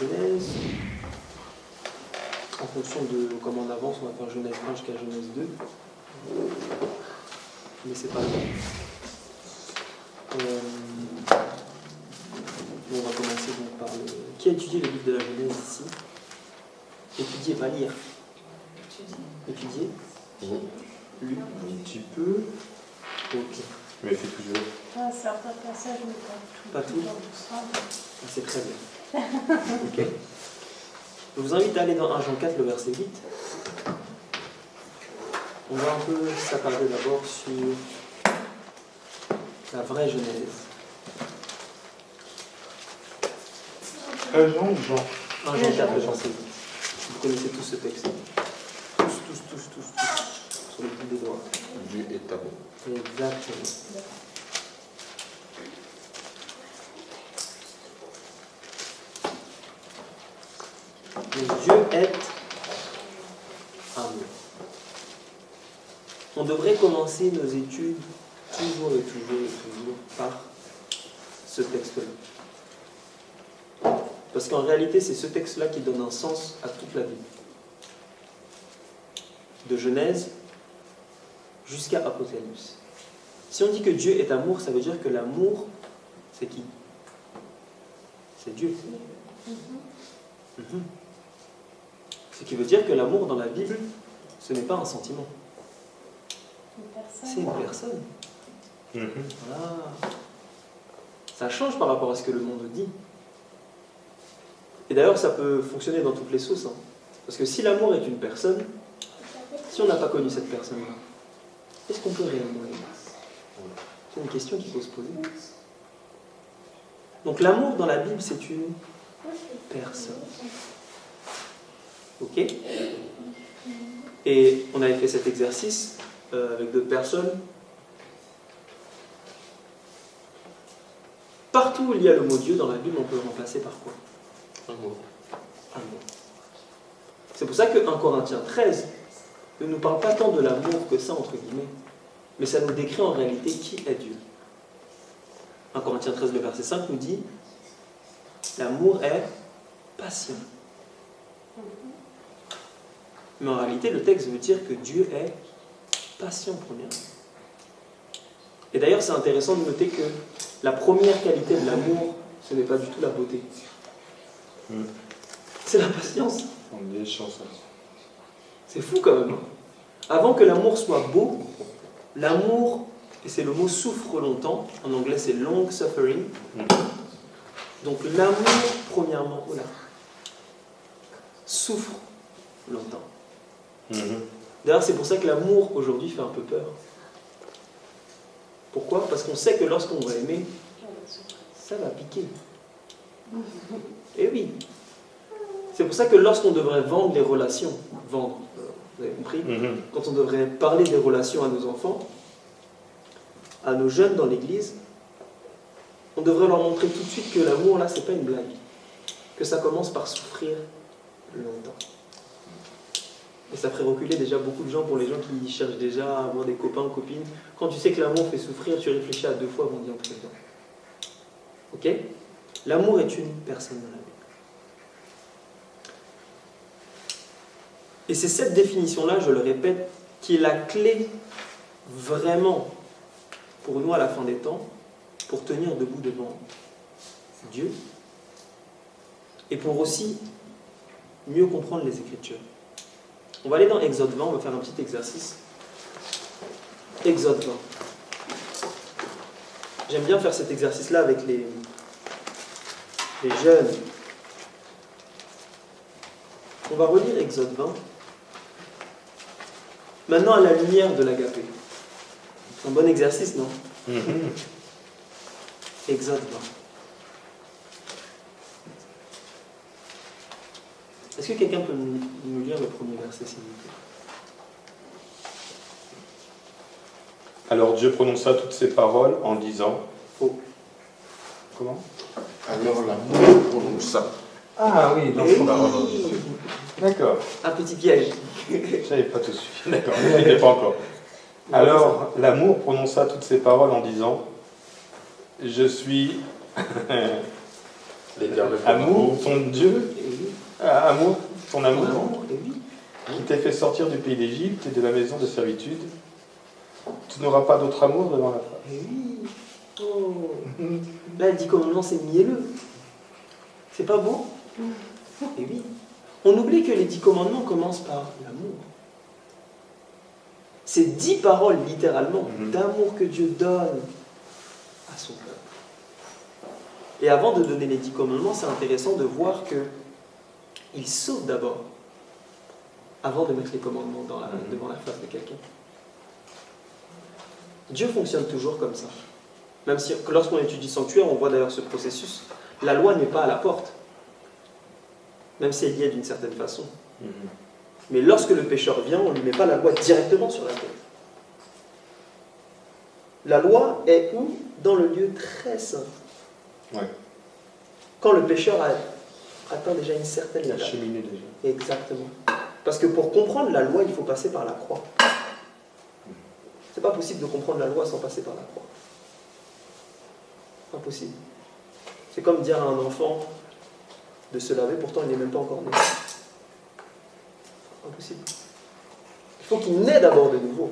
Genèse. En fonction de comment on avance, on va faire Genèse 1 jusqu'à Genèse 2. Mais c'est pas grave. On va commencer donc par le... Qui a étudié le livre de la Genèse ici? Étudier, pas lire. Étudier? Oui. Lu un petit peu. Ok. Mais fait toujours. Certains passages, mais pas tout. Pas tout. C'est très bien. Ok. Je vous invite à aller dans 1 Jean 4, le verset 8. On va un peu s'attarder d'abord sur la vraie Genèse. Jean ou Jean? 1 Jean 4, le verset 8. Vous connaissez tous ce texte. Tous. Sur le bout des doigts. Dieu est amour. Exactement. Donc Dieu est amour. On devrait commencer nos études toujours par ce texte-là. Parce qu'en réalité, c'est ce texte-là qui donne un sens à toute la Bible. De Genèse jusqu'à Apocalypse. Si on dit que Dieu est amour, ça veut dire que l'amour, c'est qui? C'est Dieu. Ce qui veut dire que l'amour dans la Bible, ce n'est pas un sentiment. C'est une personne. Voilà. Ça change par rapport à ce que le monde dit. Et d'ailleurs, ça peut fonctionner dans toutes les sauces. Hein. Parce que si l'amour est une personne, si on n'a pas connu cette personne-là, est-ce qu'on peut réellement l'aimer? C'est une question qu'il faut se poser. Donc l'amour dans la Bible, c'est une personne. Ok? Et on avait fait cet exercice avec d'autres personnes. Partout où il y a le mot Dieu dans la Bible, on peut le remplacer par quoi? Amour. Amour. C'est pour ça que 1 Corinthiens 13 ne nous parle pas tant de l'amour que ça, entre guillemets, mais ça nous décrit en réalité qui est Dieu. 1 Corinthiens 13, le verset 5 nous dit l'amour est patient. Mais en réalité, le texte veut dire que Dieu est patient, premièrement. Et d'ailleurs, c'est intéressant de noter que la première qualité de l'amour, ce n'est pas du tout la beauté. C'est la patience. On est chanceux. C'est fou quand même. Avant que l'amour soit beau, l'amour, et c'est le mot souffre longtemps, en anglais c'est long suffering. Donc l'amour, premièrement, souffre longtemps. D'ailleurs, c'est pour ça que l'amour aujourd'hui fait un peu peur. Pourquoi? Parce qu'on sait que lorsqu'on va aimer, ça va piquer. Et oui. C'est pour ça que lorsqu'on devrait vendre les relations, vous avez compris? Quand on devrait parler des relations à nos enfants, à nos jeunes dans l'église, on devrait leur montrer tout de suite que l'amour, là, c'est pas une blague. Que ça commence par souffrir longtemps. Et ça ferait reculer déjà beaucoup de gens pour les gens qui cherchent déjà à avoir des copains, copines. Quand tu sais que l'amour fait souffrir, tu réfléchis à 2 fois avant d'y entrer dedans. Ok? L'amour est une personne dans la vie. Et c'est cette définition-là, je le répète, qui est la clé vraiment pour nous à la fin des temps, pour tenir debout devant Dieu et pour aussi mieux comprendre les Écritures. On va aller dans Exode 20, on va faire un petit exercice. Exode 20. J'aime bien faire cet exercice-là avec les jeunes. On va relire Exode 20. Maintenant à la lumière de l'agapé. C'est un bon exercice, non? Exode 20. Est-ce que quelqu'un peut nous lire le premier verset, s'il vous plaît? Alors Dieu prononça toutes ces paroles en disant... Faux. Comment? Alors l'amour prononça. Ah oui, dans son parole. D'accord. Un petit piège. Je n'avais pas tout suivi. D'accord, je n'avais pas encore. Alors l'amour prononça toutes ces paroles en disant... Je suis L'éternel Amour, ton Dieu, Et oui, amour, ton amour, et oui. qui t'a fait sortir du pays d'Égypte et de la maison de servitude. Tu n'auras pas d'autre amour devant la face. Et oui. Oh. Là, le 10 commandements, c'est mielleux. C'est pas beau? Et oui. On oublie que les 10 commandements commencent par l'amour. C'est 10 paroles, littéralement, d'amour que Dieu donne à son peuple. Et avant de donner les 10 commandements, c'est intéressant de voir que il sauve d'abord, avant de mettre les commandements devant la face de quelqu'un. Dieu fonctionne toujours comme ça. Même si, lorsqu'on étudie Sanctuaire, on voit d'ailleurs ce processus. La loi n'est pas à la porte, même si elle y est d'une certaine façon. Mais lorsque le pécheur vient, on ne lui met pas la loi directement sur la tête. La loi est où? Dans le lieu très saint. Ouais. Quand le pécheur atteint déjà une certaine Il a étape. cheminé déjà. Exactement. Parce que pour comprendre la loi, il faut passer par la croix. C'est pas possible de comprendre la loi sans passer par la croix. Impossible. C'est comme dire à un enfant de se laver, pourtant il n'est même pas encore né. Impossible. Il faut qu'il naisse d'abord de nouveau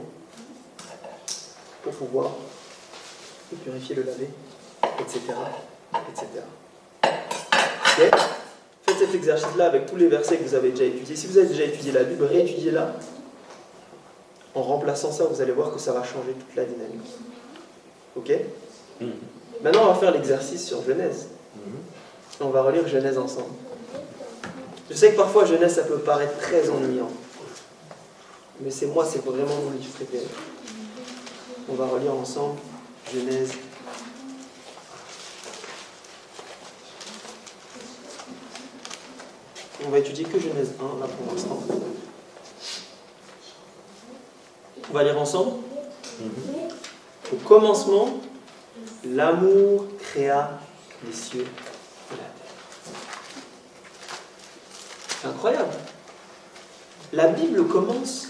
pour pouvoir le purifier, le laver, etc. etc. Ok? Faites cet exercice-là avec tous les versets que vous avez déjà étudiés. Si vous avez déjà étudié la Bible, réétudiez-la. En remplaçant ça, vous allez voir que ça va changer toute la dynamique. Ok? Maintenant, on va faire l'exercice sur Genèse. On va relire Genèse ensemble. Je sais que parfois, Genèse, ça peut paraître très ennuyant. Mais c'est vraiment mon livre préféré. On va relire ensemble Genèse. On va étudier que Genèse 1, là pour l'instant. On va lire ensemble. Au commencement, l'amour créa les cieux et la terre. C'est incroyable. La Bible commence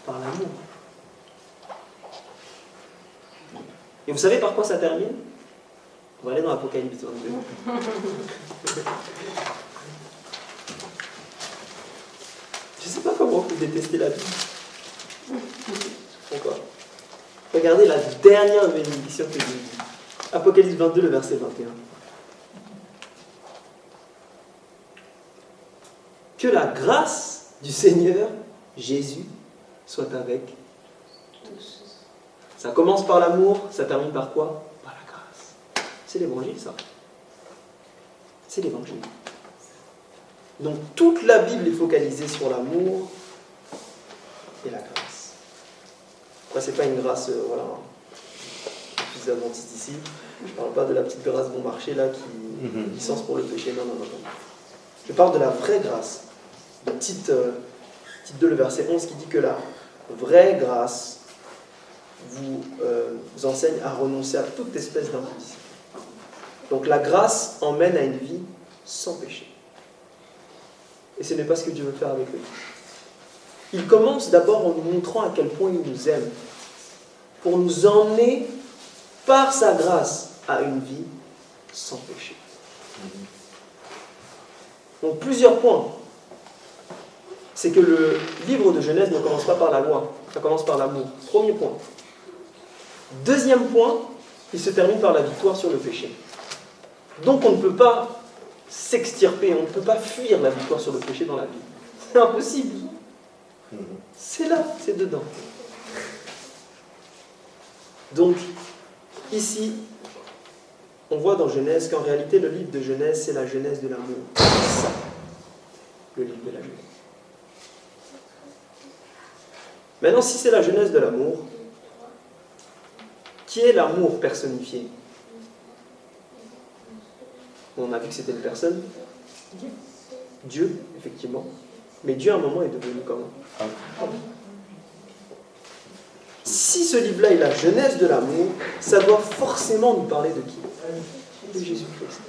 par l'amour. Et vous savez par quoi ça termine? On va aller dans l'Apocalypse 22. Je ne sais pas comment vous détestez la Bible. Pourquoi? Regardez la dernière bénédiction que Dieu dit. Apocalypse 22, le verset 21. Que la grâce du Seigneur Jésus soit avec tous. Ça commence par l'amour, ça termine par quoi? Par la grâce. C'est l'évangile, ça. C'est l'évangile. Donc toute la Bible est focalisée sur l'amour et la grâce. Moi, c'est pas une grâce, voilà, je suis adventiste ici. Je ne parle pas de la petite grâce bon marché là qui licence pour le péché. Non. Je parle de la vraie grâce. De Tite 2, le verset 11, qui dit que la vraie grâce vous enseigne à renoncer à toute espèce d'impudicité. Donc la grâce emmène à une vie sans péché. Et ce n'est pas ce que Dieu veut faire avec eux. Il commence d'abord en nous montrant à quel point il nous aime, pour nous emmener par sa grâce à une vie sans péché. Donc plusieurs points. C'est que le livre de Genèse ne commence pas par la loi, ça commence par l'amour. Premier point. Deuxième point, il se termine par la victoire sur le péché. Donc on ne peut pas s'extirper, on ne peut pas fuir la victoire sur le péché dans la Bible. C'est impossible. C'est là, c'est dedans. Donc, ici, on voit dans Genèse qu'en réalité, le livre de Genèse, c'est la genèse de l'amour. C'est ça, le livre de la Genèse. Maintenant, si c'est la genèse de l'amour, qui est l'amour personnifié? On a vu que c'était une personne. Dieu, effectivement. Mais Dieu, à un moment, est devenu comment? Si ce livre-là est la genèse de l'amour, ça doit forcément nous parler de qui? De Jésus-Christ.